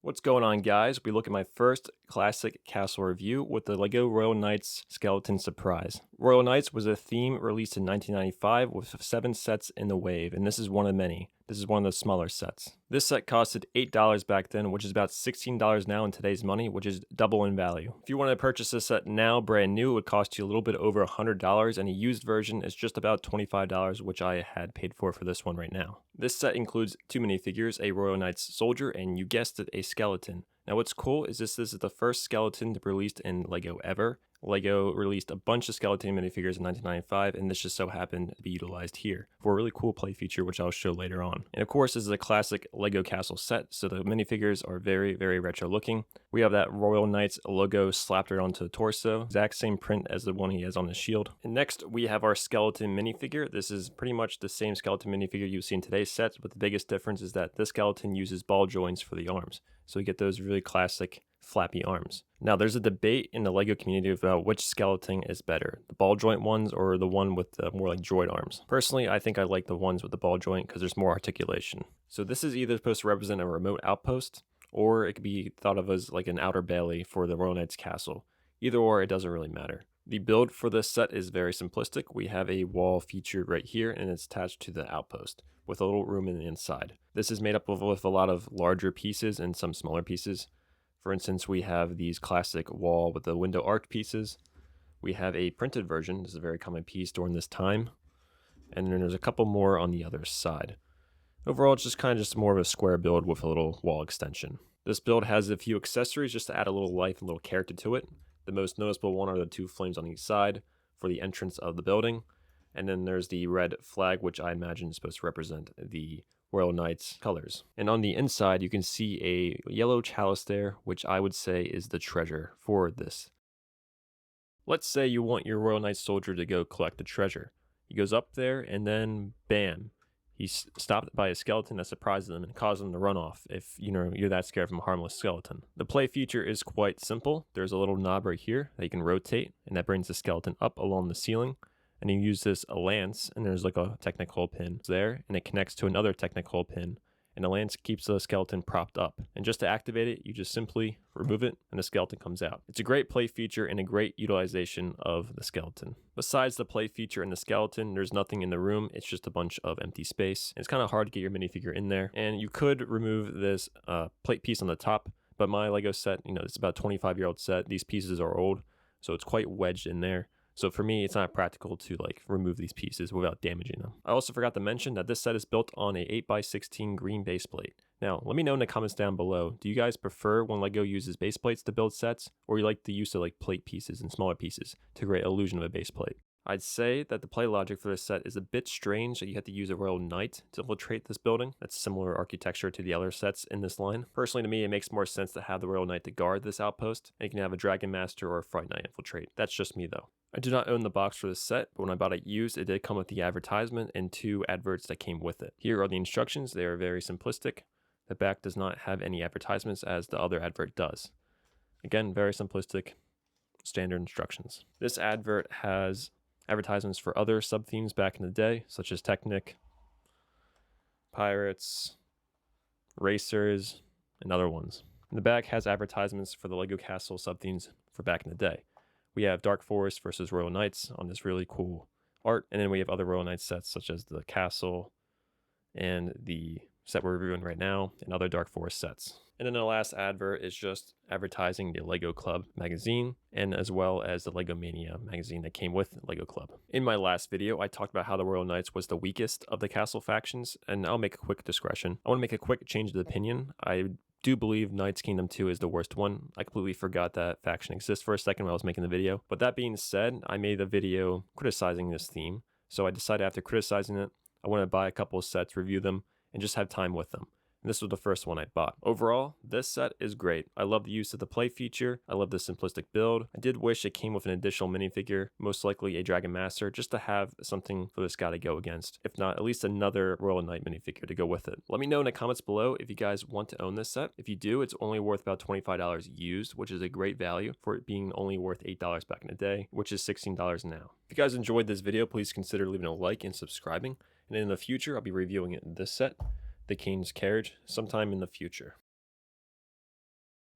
What's going on, guys? We look at my first classic castle review with the LEGO Royal Knights Skeleton Surprise. Royal Knights was a theme released in 1995 with 7 sets in the wave, and this is one of many. This is one of the smaller sets. This set costed $8 back then, which is about $16 now in today's money, which is double in value. If you want to purchase this set now, brand new, it would cost you a little bit over $100, and a used version is just about $25, which I had paid for this one right now. This set includes 2 minifigures, a Royal Knights soldier, and you guessed it, a skeleton. Now what's cool is this is the first skeleton to be released in LEGO ever. LEGO released a bunch of skeleton minifigures in 1995, and this just so happened to be utilized here for a really cool play feature, which I'll show later on. And of course, this is a classic LEGO castle set, so the minifigures are very, very retro looking. We have that Royal Knights logo slapped right onto the torso, exact same print as the one he has on his shield. And next, we have our skeleton minifigure. This is pretty much the same skeleton minifigure you see in today's sets, but the biggest difference is that this skeleton uses ball joints for the arms. So we get those really classic flappy arms. Now there's a debate in the LEGO community about which skeleton is better, the ball joint ones or the one with the more like droid arms. Personally, I think I like the ones with the ball joint because there's more articulation. So this is either supposed to represent a remote outpost, or it could be thought of as like an outer bailey for the Royal Knights castle. Either or, it doesn't really matter. The build for this set is very simplistic. We have a wall featured right here, and it's attached to the outpost with a little room in the inside. This is made up of with a lot of larger pieces and some smaller pieces. For instance, we have these classic wall with the window arch pieces. We have a printed version. This is a very common piece during this time. And then there's a couple more on the other side. Overall, it's just kind of more of a square build with a little wall extension. This build has a few accessories just to add a little life and a little character to it. The most noticeable one are the 2 flames on each side for the entrance of the building. And then there's the red flag, which I imagine is supposed to represent the Royal Knights colors. And on the inside, you can see a yellow chalice there, which I would say is the treasure for this. Let's say you want your Royal Knights soldier to go collect the treasure. He goes up there and then bam, he's stopped by a skeleton that surprises him and causes him to run off if you're that scared from a harmless skeleton. The play feature is quite simple. There's a little knob right here that you can rotate, and that brings the skeleton up along the ceiling. And you use this a lance, and there's like a technical pin there, and it connects to another technical pin, and the lance keeps the skeleton propped up. And just to activate it, you just simply remove it, and the skeleton comes out. It's a great play feature and a great utilization of the skeleton. Besides the play feature and the skeleton, there's nothing in the room. It's just a bunch of empty space. It's kind of hard to get your minifigure in there, and you could remove this plate piece on the top, but my LEGO set, it's about a 25-year-old set. These pieces are old, so it's quite wedged in there. So for me, it's not practical to remove these pieces without damaging them. I also forgot to mention that this set is built on a 8x16 green base plate. Now, let me know in the comments down below, do you guys prefer when LEGO uses base plates to build sets, or you like the use of plate pieces and smaller pieces to create illusion of a base plate? I'd say that the play logic for this set is a bit strange that you have to use a Royal Knight to infiltrate this building. That's similar architecture to the other sets in this line. Personally, to me, it makes more sense to have the Royal Knight to guard this outpost, and you can have a Dragon Master or a Fright Knight infiltrate. That's just me though. I do not own the box for this set, but when I bought it used, it did come with the advertisement and 2 adverts that came with it. Here are the instructions. They are very simplistic. The back does not have any advertisements as the other advert does. Again, very simplistic, standard instructions. This advert has advertisements for other sub-themes back in the day, such as Technic, Pirates, Racers, and other ones. And the back has advertisements for the LEGO Castle sub-themes for back in the day. We have Dark Forest versus Royal Knights on this really cool art, and then we have other Royal Knights sets such as the Castle and the set we're reviewing right now, and other Dark Forest sets. And then the last advert is just advertising the LEGO Club magazine, and as well as the LEGO Mania magazine that came with LEGO Club. In my last video, I talked about how the Royal Knights was the weakest of the castle factions, and I'll make a quick digression. I want to make a quick change of opinion. I do believe Knights Kingdom 2 is the worst one. I completely forgot that faction exists for a second while I was making the video. But that being said, I made a video criticizing this theme, so I decided after criticizing it, I want to buy a couple of sets, review them, and just have time with them. And this was the first one I bought. Overall, this set is great. I love the use of the play feature. I love the simplistic build. I did wish it came with an additional minifigure, most likely a Dragon Master, just to have something for this guy to go against. If not, at least another Royal Knight minifigure to go with it. Let me know in the comments below if you guys want to own this set. If you do, it's only worth about $25 used, which is a great value for it being only worth $8 back in the day, which is $16 now. If you guys enjoyed this video, please consider leaving a like and subscribing. And in the future, I'll be reviewing this set, the King's Carriage, sometime in the future.